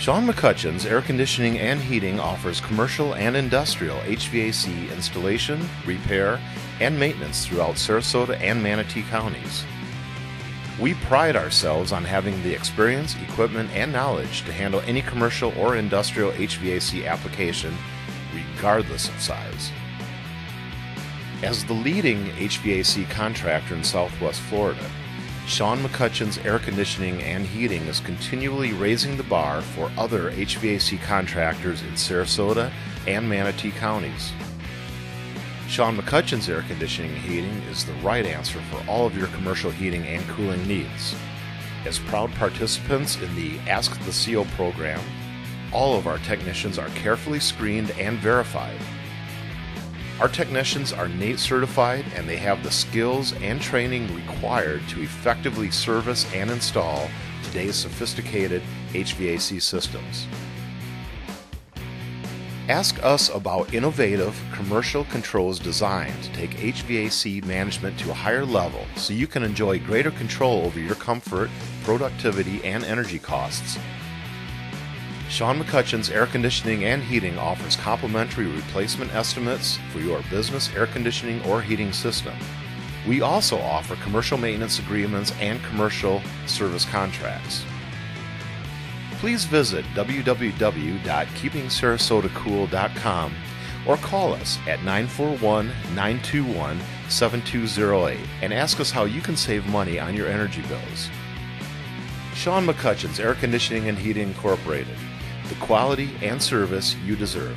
Sean McCutcheon's Air Conditioning and Heating offers commercial and industrial HVAC installation, repair, and maintenance throughout Sarasota and Manatee counties. We pride ourselves on having the experience, equipment, and knowledge to handle any commercial or industrial HVAC application, regardless of size. As the leading HVAC contractor in Southwest Florida, Sean McCutcheon's Air Conditioning and Heating is continually raising the bar for other HVAC contractors in Sarasota and Manatee counties. Sean McCutcheon's Air Conditioning and Heating is the right answer for all of your commercial heating and cooling needs. As proud participants in the Ask the CO program, all of our technicians are carefully screened and verified. Our technicians are NATE certified and they have the skills and training required to effectively service and install today's sophisticated HVAC systems. Ask us about innovative commercial controls designed to take HVAC management to a higher level so you can enjoy greater control over your comfort, productivity, and energy costs. Sean McCutcheon's Air Conditioning and Heating offers complimentary replacement estimates for your business air conditioning or heating system. We also offer commercial maintenance agreements and commercial service contracts. Please visit www.keepingsarasotacool.com or call us at 941-921-7208 and ask us how you can save money on your energy bills. Sean McCutcheon's Air Conditioning and Heating Incorporated, the quality and service you deserve.